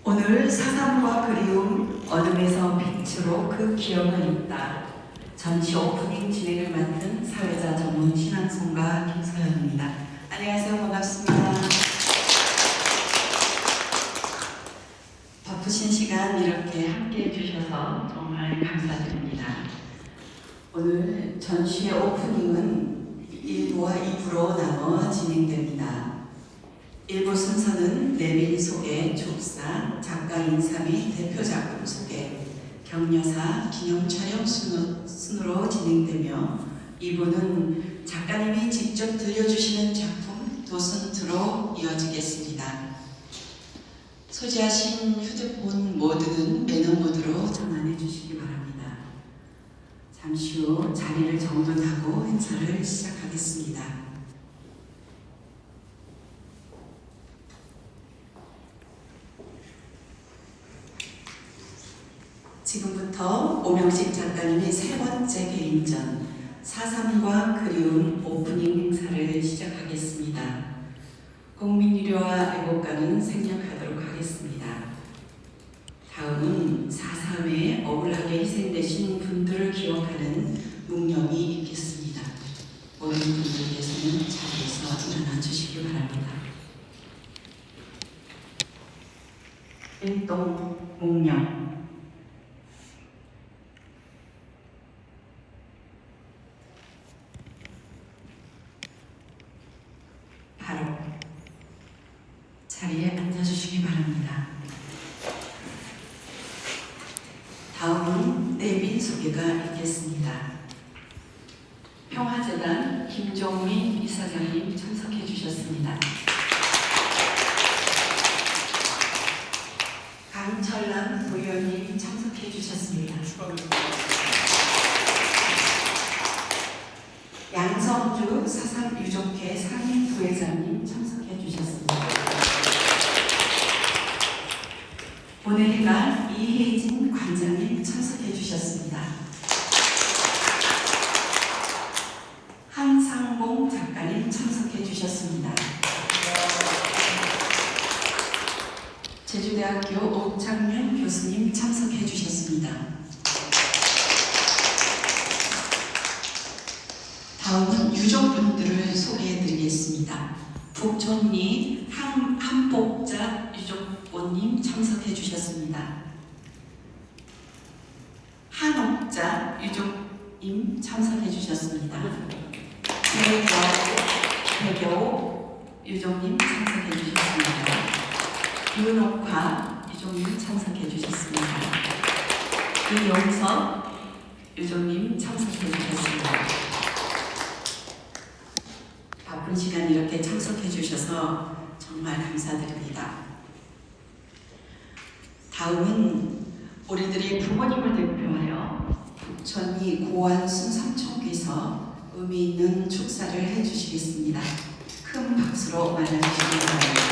오늘 사상과 그리움, 어둠에서 빛으로 그 기억을 잇다. 전시 오프닝 진행을 맡은 사회자 전문 신앙송가 김서연입니다. 안녕하세요. 반갑습니다. 바쁘신 시간 이렇게 함께 해주셔서 정말 감사드립니다. 오늘 전시의 오프닝은 1부와 2부로 나눠 진행됩니다. 1부 순서는 내빈 소개, 족사, 작가 인사 및 대표 작품 소개, 격려사, 기념 촬영 순으로 진행되며 2부는 작가님이 직접 들려주시는 작품 도슨트로 이어지겠습니다. 소지하신 휴대폰 모드는 매너 모드로 전환해 주시기 바랍니다. 잠시 후 자리를 정돈하고 행사를 시작하겠습니다. 지금부터 오명식 작가님의 세 번째 개인전 4.3과 그리움 오프닝 행사를 시작하겠습니다. 국민유료와 애국가는 생략하도록 하겠습니다. 다음은 4.3에 억울하게 희생되신 분들을 기억하는 묵념이 있겠습니다. 모든 분들께서는 자리에서 일어나 주시기 바랍니다. 일동 묵념. 바로 자리에 앉아주시기 바랍니다. 다음은 내빈 소개가 있겠습니다. 평화재단 김종민 이사장님 참석해 주셨습니다. 강철남 부위원님 참석해 주셨습니다. 양성주 4.3 유족회 상임 부회장님 참석해 주셨습니다. 오늘이가 이혜진 관장님 참석해 주셨습니다. 한상봉 작가님 참석해 주셨습니다. 제주대학교 오창윤 교수님 참석해 주셨습니다. 다음은 유족분들을 소개해 드리겠습니다. 북촌리 한복자 유족원님 참석해 주셨습니다. 한옥자 유족님 참석해 주셨습니다. 배교 유족님 참석해 주셨습니다. 윤옥화 유족님 참석해 주셨습니다. 이용석 유족님 참석해 주셨습니다. 바쁜 시간 이렇게 참석해 주셔서 정말 감사드립니다. 다음은 우리들의 부모님을 대표하여 북천리 고안순 삼촌께서 의미 있는 축사를 해주시겠습니다. 큰 박수로 맞아주시기 바랍니다.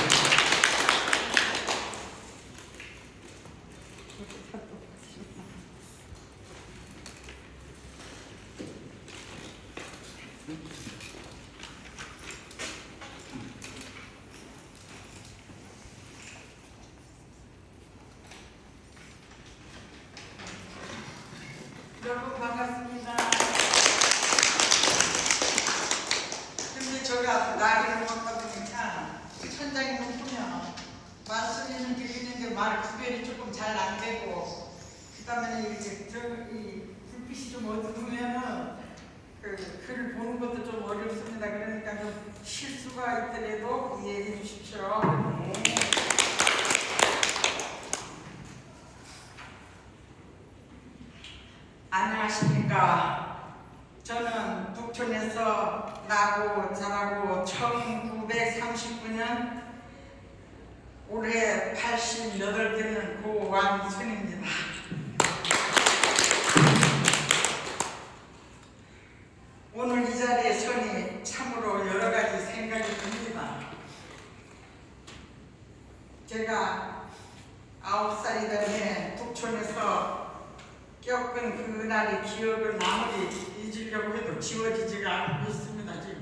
여러분 반갑습니다. 근데 제가 나이를 먹다 보니까 천장이 높으면 말씀이는 들리는데 말 구별이 조금 잘 안 되고 그다음에 이렇게 이 불빛이 좀 어두우면은 그 글을 보는 것도 좀 어렵습니다. 그러니까 좀 실수가 있더라도 이해해 주십시오. 네. 안녕하십니까. 저는 북촌에서 나고 자라고 1939년 올해 88 되는 고완순입니다. 오늘 이 자리에 서니 참으로 여러 가지 생각이 듭니다. 제가 9살이던 해 북촌에서 겪은 그날의 기억을 아무리 잊으려고 해도 지워지지가 않고 있습니다. 지금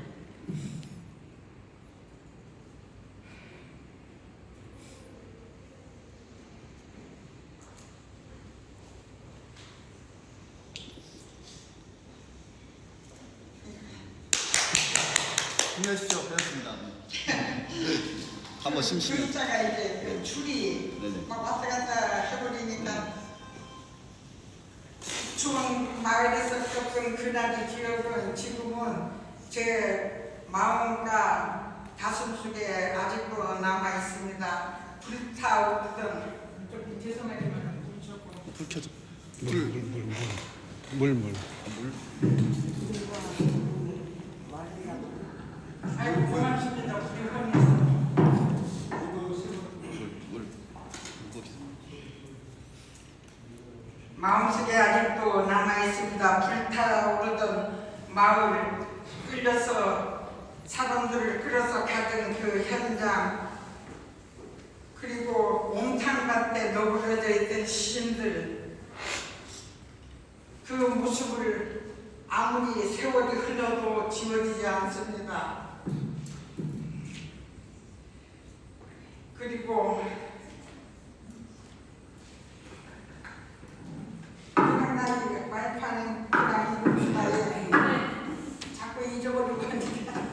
정리하십시오. 되었습니다. 한번 심심해. 글자가 이제 그 줄이 네네. 막 왔다 갔다 해버리니까 추운 마을에서 겪은 그날의 기억은 지금은 제 마음과 가슴 속에 아직도 남아 있습니다. 불타오르던 좀 죄송하지만 물 조금. 불 켜줘. 물. 아이고 고맙습니다. 우리 혼내서. 물. 마음속에 아직도 남아 있습니다. 불타오르던 마을 끌려서 사람들을 끌어서 가던 그 현장, 그리고 옹탕밭에 너부러져 있던 시신들, 그 모습을 아무리 세월이 흘러도 지워지지 않습니다. 그리고 생각나기 말파는 그냥 나의 자꾸 잊어버리고 하니까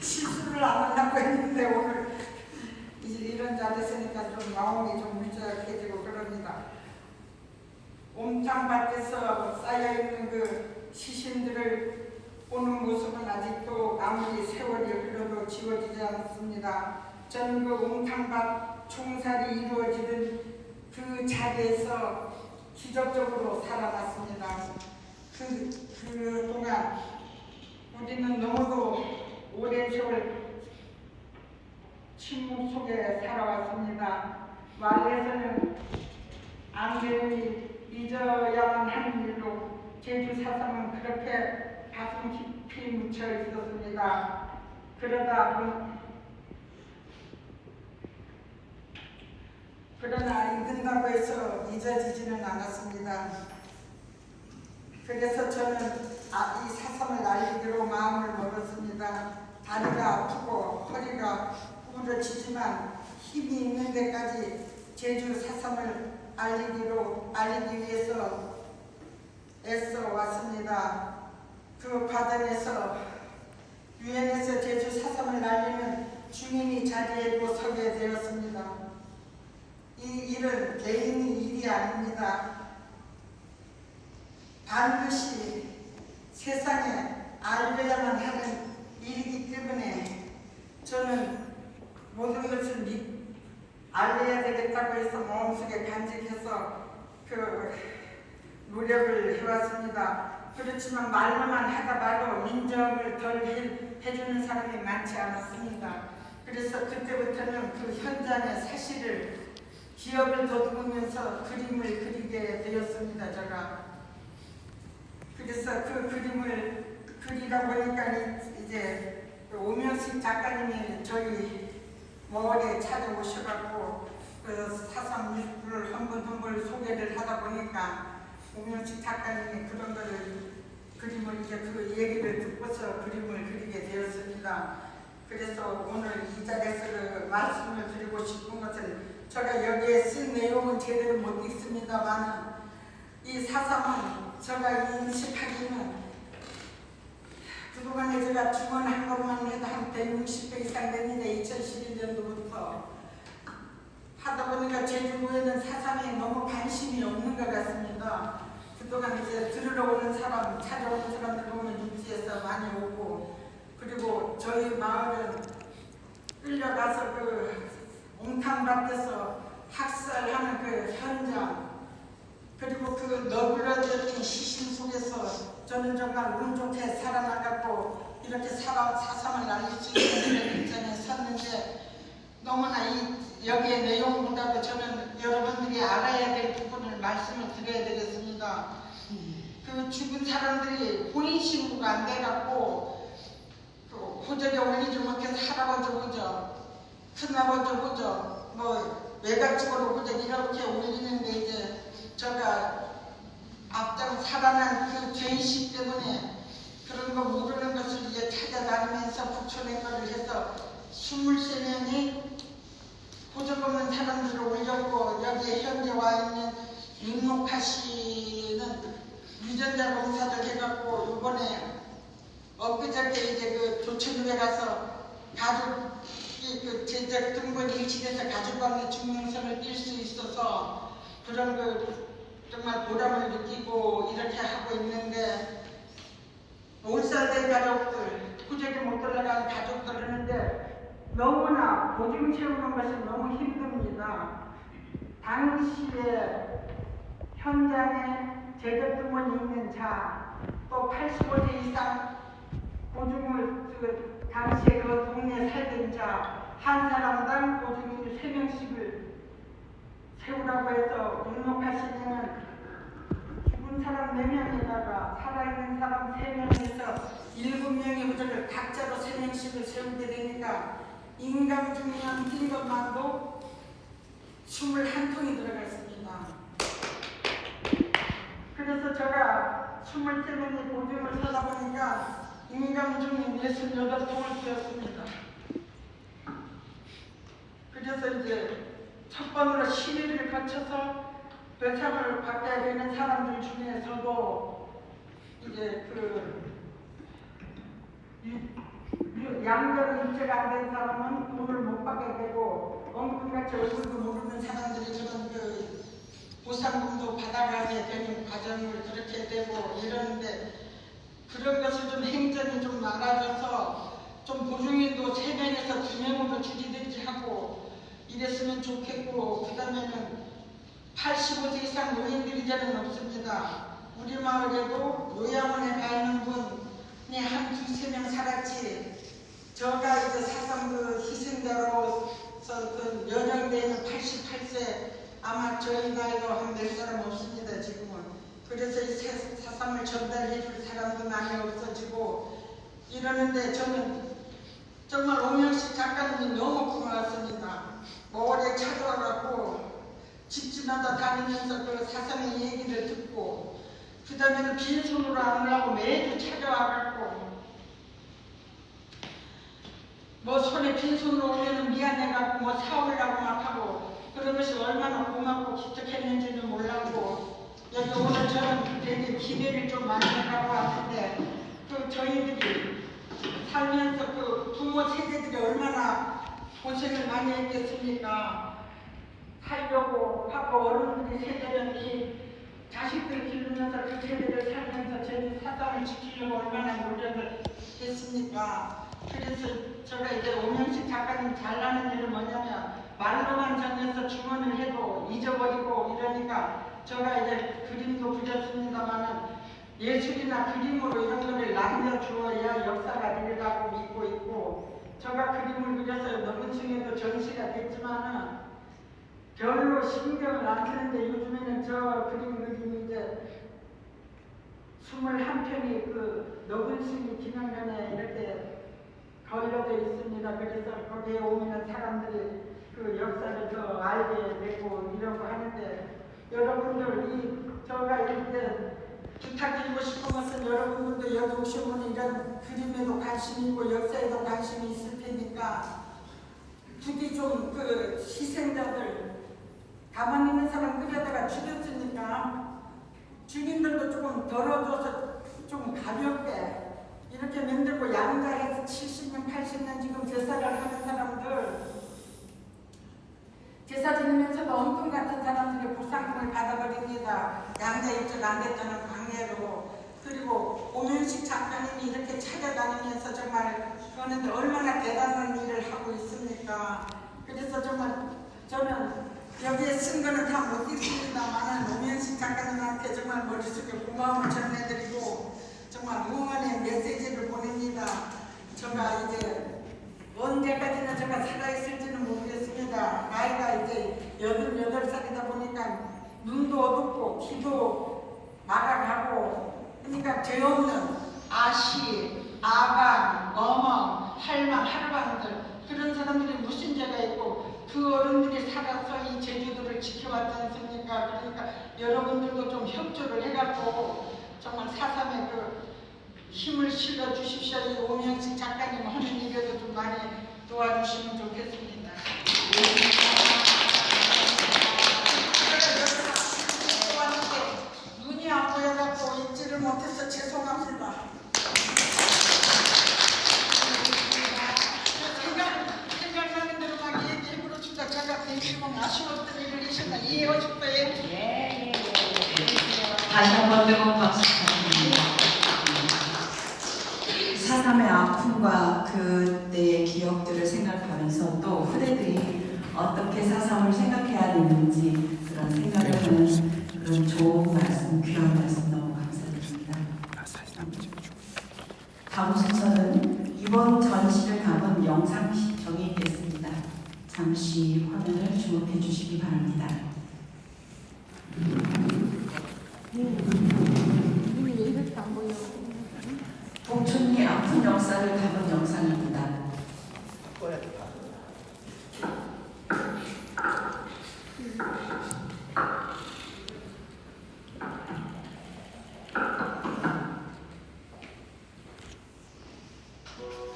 실수를 안 하려고 했는데 오늘 이제 이런 자리에 있으니까 좀 마음이 좀 무적해지고 그럽니다. 옴탕밭에서 쌓여있는 그 시신들을 보는 모습은 아직도 아무리 세월이 흘러도 지워지지 않습니다. 저는 그 옴탕밭 총살이 이루어지는 그 자리에서 기적적으로 살아났습니다. 그동안 우리는 너무도 오랜 세월 침묵 속에 살아왔습니다. 마을에서는 안개를 잊어야만 하는 일로 제주 사상은 그렇게 가슴 깊이 묻혀 있었습니다. 그러나 잊는다고 해서 잊어지지는 않았습니다. 그래서 저는 이 사삼을 알리기로 마음을 먹었습니다. 다리가 아프고 허리가 구부러지지만 힘이 있는 데까지 제주 사삼을 알리기 위해서 애써 왔습니다. 그 과정에서 유엔에서 제주 사삼을 알리는 중인이 자리에 서게 되었습니다. 이 일은 개인의 일이 아닙니다. 반드시 세상에 알려야만 하는 일이기 때문에 저는 모든 것을 알려야 되겠다고 해서 마음속에 간직해서 그 노력을 해왔습니다. 그렇지만 말로만 하다가도 인정을 덜 해주는 사람이 많지 않았습니다. 그래서 그때부터는 그 현장의 사실을 기억을 더듬으면서 그림을 그리게 되었습니다. 제가 그래서 그 그림을 그리다 보니까 이제 오명식 작가님이 저희 머리에 찾아오셔가지고 그 사상 일부를 한 번 소개를 하다 보니까 오명식 작가님이 그런 그림을 이제 그 얘기를 듣고서 그림을 그리게 되었습니다. 그래서 오늘 이 자리에서 그 말씀을 드리고 싶은 것은 제가 여기에 쓴 내용은 제대로 못 읽습니다만 이 사상은 제가 인식하기는 그동안에 제가 중원한 것만 해도 한 160배 이상 됐는데 2011년도부터 하다 보니까 제주도에는 사상에 너무 관심이 없는 것 같습니다. 그동안 이제 들으러 오는 사람, 찾아오는 사람들 보면 육지에서 많이 오고, 그리고 저희 마을은 끌려가서 그 옹탕밭에서 학살하는 그 현장, 그리고 그 너굴러졌던 시신 속에서 저는 정말 운 좋게 살아나갔고 이렇게 사상을 알릴 수 있는 입장에 섰는데, 너무나 여기의 내용보다도 저는 여러분들이 알아야 될 부분을 말씀을 드려야 되겠습니다. 그 죽은 사람들이 혼인신고가 안 돼갖고 그 호적에 올리지 못해서 할아버지 호적, 큰아버지 호적, 뭐 외갓집으로 호적 이렇게 올리는데 이제 제가 앞장 살아난 그 죄의식 때문에 그런 거 모르는 것을 이제 찾아다니면서 붙여낸 것을 해서 23명이 호적 없는 사람들을 올렸고, 여기에 현재 와 있는 윤목하 씨는 유전자 검사를 해갖고 이번에 엊그저께 이제 그 조천읍에 가서 가족이 그 제적 등본 일치돼서 가족관계 증명서를 띨 수 있어서 그런 그 정말 보람을 느끼고 이렇게 하고 있는데 올살된 가족들, 구제기 못 들어간 가족들 하는데 너무나 보증 채우는 것이 너무 힘듭니다. 당시에 현장에 제적등본이 있는 자, 또 85세 이상 보증을 당시에 그 동네에 살던 자 한 사람당 보증인을 3명씩을 세우라고 해서 등록하시면은 죽은 사람 4명에다가 살아있는 사람 3명에서 7명의 후적을 각자로 3명씩을 세우게 되니까 인감증명 뛴 것만도 21통이 들어갔습니다. 그래서 제가 23명의 보증을 서다 보니까 인감증명 68통을 띄었습니다. 그래서 이제 첫 번으로 시위를 거쳐서 배상을 받게 되는 사람들 중에서도 이제 양전 입제가 안 된 사람은 돈을 못 받게 되고 엉뚱같이 얼굴도 모르는 사람들이 그런 그 보상금도 받아가게 되는 과정을 그렇게 되고 이러는데 그런 것을 좀 행정이 좀 많아져서 좀 보증인도 3명에서 2명으로 줄이든지 하고 이랬으면 좋겠고 그 다음에는 85세 이상 노인들이 이제는 없습니다. 우리 마을에도 요양원에 가 있는 분이 한 2~3명 살았지 저가 이제 사상 그 희생자로서 그 연령되어 있는 88세 아마 저희 나이도 한 몇 사람 없습니다 지금은. 그래서 이 사상을 전달해 줄 사람도 많이 없어지고 이러는데 저는 정말 오명식 작가님이 너무 고마웠습니다. 모레 찾아와갖고 집집마다 다니면서 그 사상의 얘기를 듣고 그 다음에는 빈손으로 안 오려고 매주 찾아와갖고 뭐 손에 빈손으로 오면은 미안해갖고 뭐 사오려고 막 하고 그런 것이 얼마나 고맙고 기특했는지는 몰랐고 여기 오늘 저는 되게 기대를 좀 많이 해가고 왔는데 그 저희들이 살면서 그 부모 세대들이 얼마나 고생을 많이 했겠습니까? 살려고 하고 어른들이 세대는 이 자식들 기르면서 그 세대를 살면서 저희 사상을 지키려고 얼마나 노력을 했습니까? 그래서 제가 이제 오명식 작가님 잘나는 일은 뭐냐면 말로만 전해서 주문을 해도 잊어버리고 이러니까 제가 이제 그림도 그렸습니다만은 예술이나 그림으로 이런 거를 남겨주어야 역사가 되리라고 믿고 있고 제가 그림을 그려서 넘은 층에도 전시가 됐지만은 별로 신경을 안 쓰는데 요즘에는 저 그림 그림이 이제 21편이 그 너근식이 기념관에 이렇게 걸려져 있습니다. 그래서 거기에 오면 사람들이 그 역사를 더 알게 되고 이러고 하는데 여러분들 제가 이렇게 부탁드리고 싶은 것은 여러분들도 여기 오시면 이런 그림에도 관심이 있고 역사에도 관심이 있을 테니까 부디 좀 그 희생자들 가만히 있는 사람 그려다가 죽였으니까 주민들도 조금 덜어줘서 좀 가볍게 이렇게 만들고 양자해서 70년, 80년 지금 제사를 하는 사람들 제사 지내면서도 엉뚱 같은 사람들이 보상금을 받아버립니다. 양자 입적 안 됐다는 광해로. 그리고 오명식 작가님이 이렇게 찾아다니면서 정말 그러는데 얼마나 대단한 일을 하고 있습니까? 그래서 정말 저는 여기에 쓴 거는 다 못 읽습니다만은 오명식 작가님한테 정말 머릿속에 고마움을 전해드리고 정말 응원의 메시지를 보냅니다. 제가 이제 언제까지나 제가 살아있을지는 모르겠습니다. 나이가 이제 88살이다 보니까 눈도 어둡고 귀도 막아가고 그러니까 죄 없는 아씨, 아방, 어멍, 할망, 할아버지들 그런 사람들이 무슨 죄가 있고 그 어른들이 살아서 이 제주도를 지켜왔지 않습니까? 그러니까 여러분들도 좀 협조를 해갖고 정말 사삼의 그 힘을 실어 주십시오. 이 오명식 작가님 하는 일에도 좀 많이 도와주시면 좋겠습니다. 제가 왔는데 눈이 안 보여갖고 읽지를 못해서 죄송합니다. 지금 아쉬웠던 일을 있었나 이해하고 싶어요. 다시 한번 뜨거운 박수 부탁드립니다. 4.3의 아픔과 그때의 기억들을 생각하면서 또 후대들이 어떻게 4.3을 생각해야 되는지 그런 생각을 하는 그런 좋은 말씀, 귀한 말씀 너무 감사드립니다. 다음 순서는 이번 전시를 담은 영상 시청이 있겠습니다. 잠시 화면을 주목해 주시기 바랍니다. 이것도 안 보여. 봉춘리 아픈 역사를 담은 영상입니다.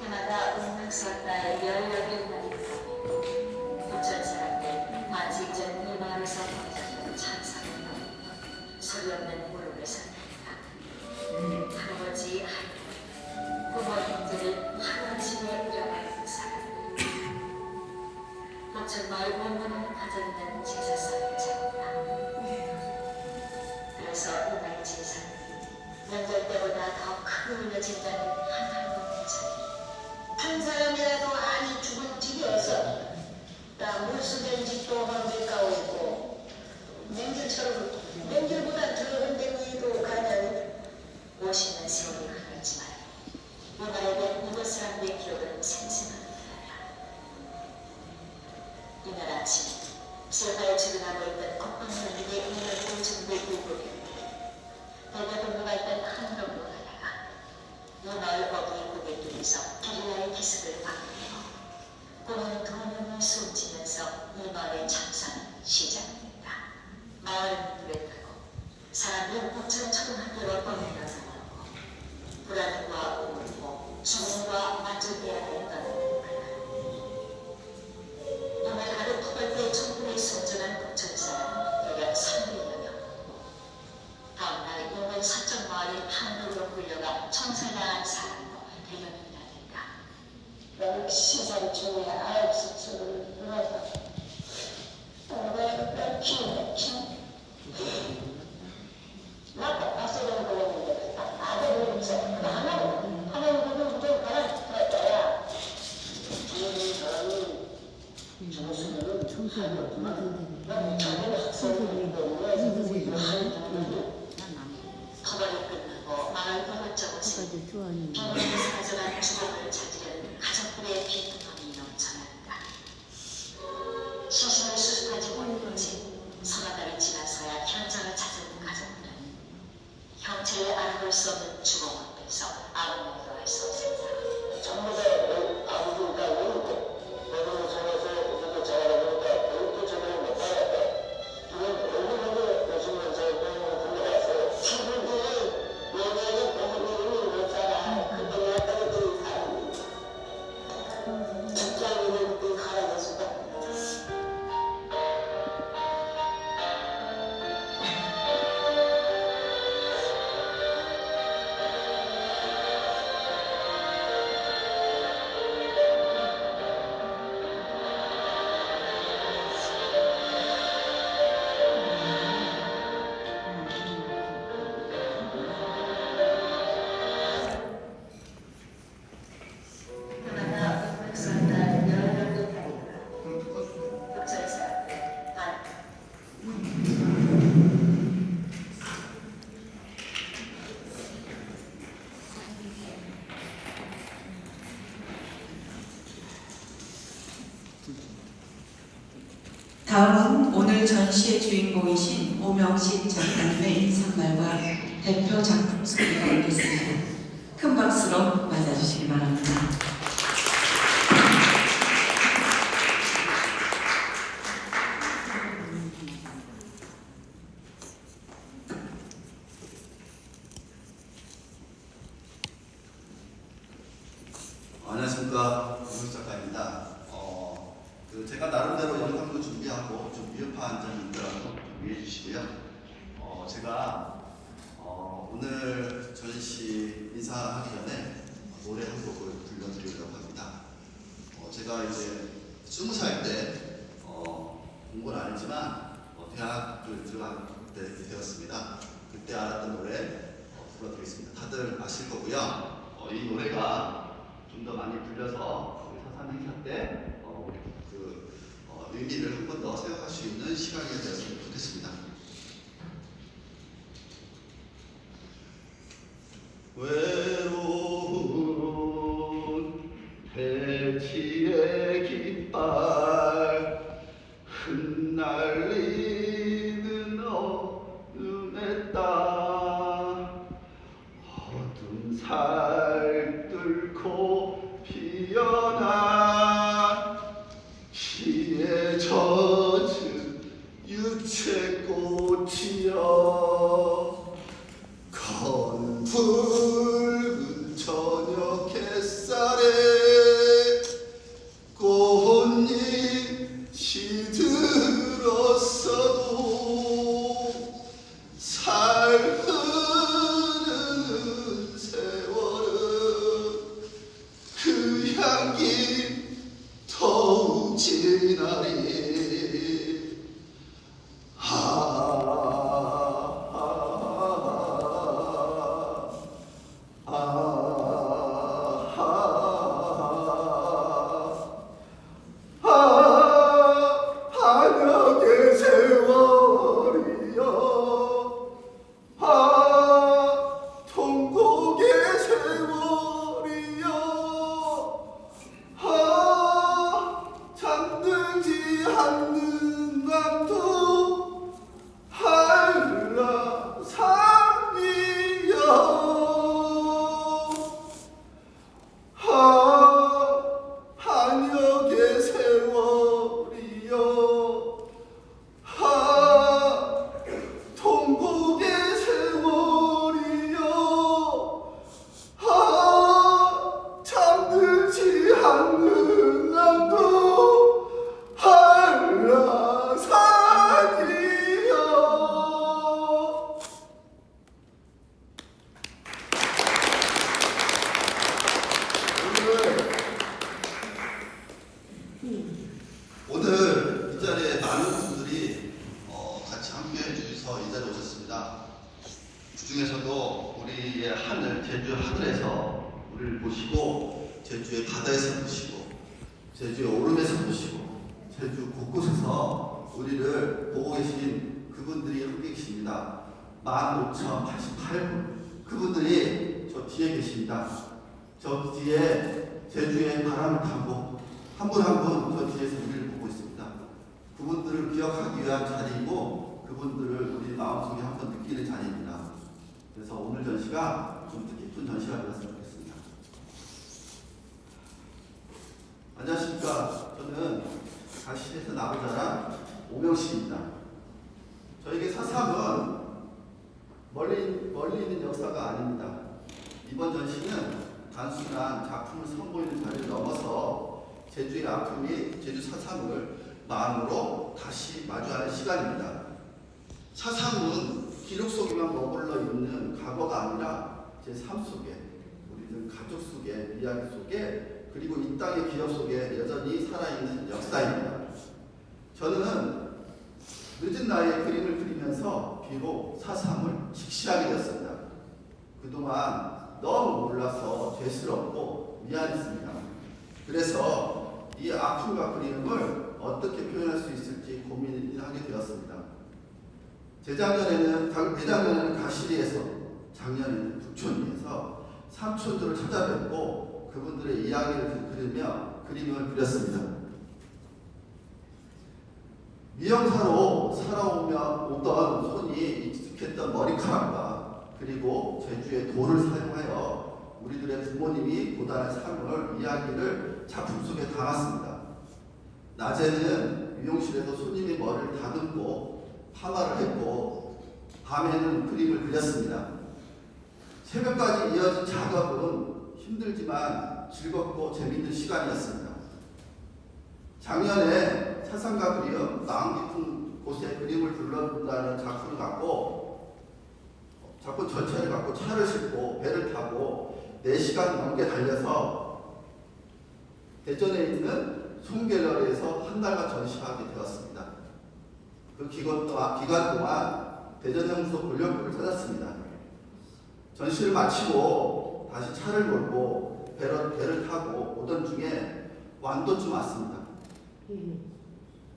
해마다 운명설날 16일 날입니다. 부천 사람들 만식전 이 마을에서 퍼졌던 찬사를 소리 없는 울음을 선택다. 할아버지, 할머니, 부모 형제를 하루아침에 잃어버린 사람. 부천 마을 원문을 가져있는 제사상을 잡았다. 그래서 이날 제사는 명절 때보다 더 크게 울려진다는 한 할머니의 자리. 한 사람이라도 아니 죽은 집이어서 나 물수된 집도 헌데가 오고 명절처럼 명절보다 더 헌데기도 가냐니 50년 세월이 흘렀지만 이날에는 이곳 사람들의 기억은 생생하게 살아. 이날 아침 실바에 출근하고 있던 꽃방울님의 인연을 준비 일곱이었는데 배가 동로가 있던 한동로 가다가 이 마을 어귀 고객들에서 게릴라의 기습을 받고 고는 도문을 숨지면서 이 마을의 창사는 시작됩니다. 마을은 불에 타고 사람들은 부천 초등학교로 떠나서 나오고 불안과 우울고 죽음과 맞춰해야 했던 그날. 이날 하루 토벌 때 촛불에 순전한 부천 사람은 대략 300여 명. 다음날 용원 사천 마을의 한국으로 불려가 청살당한 사람도 100여 명이나 된다. 10살 중에 9살 눌러서 내가 키우네 나도 박수를 보냈는데 아들을 있어 하나는 무조건 가라 거야 정수는 저는 학생이기 때문에 터벌이 끝나고 마을 이것저것에 비밀이 사라져간 추억을 찾으려는 가족들의 비통함이 넘쳐난다. 시신을 수습하지 못한 채 서너 달이 지나서야 현장을 찾은 가족들은 형체를 알아볼 수 없는 주공 앞에서 아무것도 할 수 없었다. 전부 다 아무도 다 모르고 너도 전화서 이것도 잘하니까 교육도 제대로 못 받았다. 이건 얼마나 보시면서 불러가서 친구들이 얘네는 너무 못 살아. 근데 내가 떨어뜨린 사람이 직장인은 그 가라졌을까? 해마다 운명설날 16일 날이다. 부천 사람들 반 다음은 오늘 전시의 주인공이신 오명식 작가님의 인사말과 대표 작품 소개가 있겠습니다. 큰 박수로 맞아주시기 바랍니다. 안녕하십니까, 오명식 작가입니다. 제가 나름대로 영상도 준비하고 좀 미흡한 점이 있더라도 좀 이해해 주시고요. 제가 오늘 전시 인사하기 전에 노래 한 곡을 들려드리려고 합니다. 제가 이제 20살 때 아니지만 대학을 들어갈 때 되었습니다. 그때 알았던 노래 불러드리겠습니다. 다들 아실 거고요. 이 노래가 좀 더 많이 불려서 우리 사산 행사 때 의미를 한 번 더 생각할 수 있는 시간이 되었으면 좋겠습니다. 외로운 대지의 깃발 흩날리는 어둠의 땅 어둠 살 뚫고 피어난 피에 젖은 유채꽃이여 건 붉은 저녁 햇살에 꽃잎 시들었어도 살 흐르는 세월은 그 향기 더욱 진하리 한역의 세월이여 통곡의 세월이여 잠들지 않는 밤도 한라산이여 한역의 세월이여 통곡의 세월이여 잠들지 않는 남도 한라산이여. 오늘 이 자리에 많은 분들이 같이 함께 해주셔서 이 자리에 오셨습니다. 그 중에서도 우리의 하늘, 제주 하늘에서 우리를 보시고 제주의 바다에서 보시고 제주의 오름에서 보시고 제주 곳곳에서 우리를 보고 계신 그분들이 함께 계십니다. 15,088분 그분들이 저 뒤에 계십니다. 저 뒤에 제주의 바람을 타고 한 분 한 분 저 뒤에서 우리를 보고 있습니다. 그분들을 기억하기 위한 자리이고 그분들을 우리 마음속에 한번 느끼는 자리입니다. 그래서 오늘 전시가 좀 뜻깊은 전시가 되었으면 좋겠습니다. 안녕하십니까. 저는 가시에서 나고 자란 오명식입니다. 저에게 사삼은 멀리 있는 역사가 아닙니다. 이번 전시는 단순한 작품을 선보이는 자리를 넘어서 제주의 아픔이 제주 사삼을 마음으로 다시 마주하는 시간입니다. 사삼은 기록 속에만 머물러 있는 과거가 아니라 제 삶 속에 우리들 가족 속에 이야기 속에 그리고 이 땅의 기억 속에 여전히 살아있는 역사입니다. 저는 늦은 나이에 그림을 그리면서 비록 사삼을 직시하게 되었습니다. 그동안 너무 몰라서 죄스럽고 미안했습니다. 그래서 이 아픔과 그리움을 어떻게 표현할 수 있을지 고민하게 되었습니다. 내작년에는 가시리에서, 작년에는 북촌리에서 삼촌들을 찾아뵙고 그분들의 이야기를 들으며 그림을 그렸습니다. 미영사로 살아오던 손이 익숙했던 머리카락과 그리고 제주의 돌을 사용하여 우리들의 부모님이 고단한 삶을 이야기를 작품 속에 담았습니다. 낮에는 미용실에서 손님의 머리를 다듬고 파마를 했고 밤에는 그림을 그렸습니다. 새벽까지 이어진 작업은 힘들지만 즐겁고 재밌는 시간이었습니다. 작년에 사상과 그리움, 마음 깊은 곳에 그림을 불러본다는 작품을 갖고 작품 전체를 갖고 차를 싣고 배를 타고 4시간 넘게 달려서 대전에 있는 송갤러리에서 한 달간 전시하게 되었습니다. 그 기간 동안 대전영소 권력부를 찾았습니다. 전시를 마치고 다시 차를 몰고 배를 타고 오던 중에 완도쯤 왔습니다.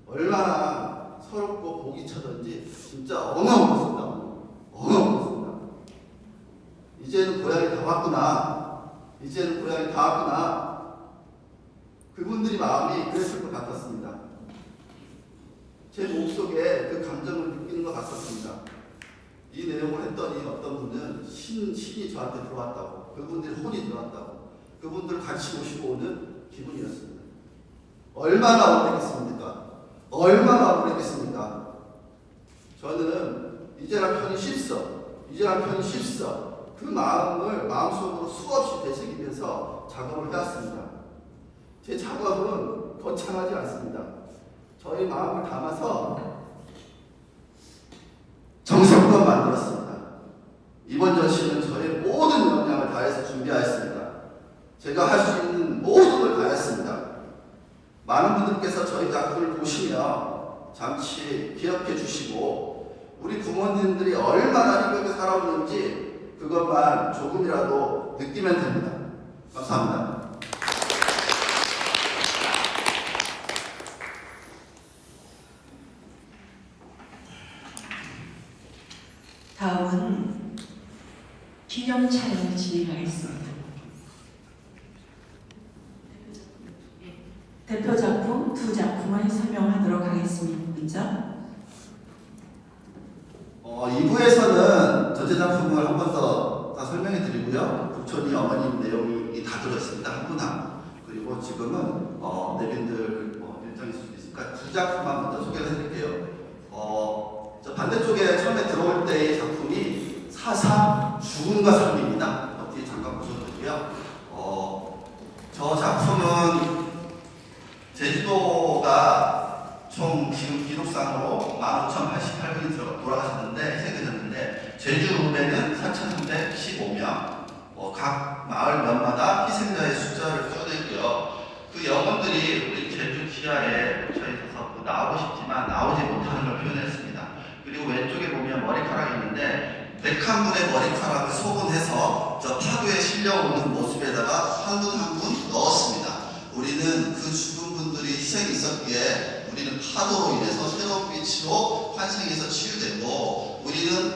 얼마나 서럽고 복이 차던지 진짜 어마어마했습니다. 어마어마했습니다. 이제는 고향이 다 왔구나. 이제는 고향이 다 왔구나. 그분들이 마음이 그랬을 것 같았습니다. 제 몸속에 그 감정을 느끼는 것 같았습니다. 이 내용을 했더니 어떤 분은 신이 저한테 들어왔다고, 그분들이 혼이 들어왔다고, 그분들 같이 모시고 오는 기분이었습니다. 얼마나 억울했겠습니까? 얼마나 억울했겠습니까? 저는 이제라 편이 쉽서 그 마음을 마음속으로 수없이 되새기면서 작업을 해왔습니다. 제 작업은 거창하지 않습니다. 저의 마음을 담아서 정성껏 만들었습니다. 이번 전시는 저의 모든 역량을 다해서 준비하였습니다. 제가 할 수 있는 모든 걸 다했습니다. 많은 분들께서 저희 작품을 보시며 잠시 기억해 주시고 우리 부모님들이 얼마나 힘들게 살아오는지 그것만 조금이라도 느끼면 됩니다. 감사합니다. 다음은 기념 촬영을 진행하겠습니다. 대표 작품 두 작품을 설명하도록 하겠습니다. 먼저 2부에서는 전체 작품을 한 번 더 다 설명해 드리고요. 부촌이 어머님 내용이 다 들어있습니다. 한 분 한 분. 그리고 지금은 내빈들 일정일 수도 있으니까 두 작품만 먼저 소개를 해드릴게요. 저 반대쪽에 처음에 들어올 때의 작품이 4.3 죽음과 삶입니다. 뒤에 잠깐 보셔도 되고요. 저 작품은 제주도가 총 지금 기록상으로 15,088분이 돌아가셨는데 희생되셨는데 제주읍에는 4,315명 각 마을 면마다 희생자의 숫자를 써져 있고요. 그 영혼들이 우리 제주 지하에 묻혀 있어서 나오고 싶지만 나오지 못하는 걸 표현했습니다. 그리고 왼쪽에 보면 머리카락이 있는데 101분의 머리카락을 소분해서 저 파도에 실려오는 모습에다가 한 분 한 분 넣었습니다. 우리는 그 죽은 분들이 희생이 있었기에 우리는 파도로 인해서 새로운 빛으로 환생해서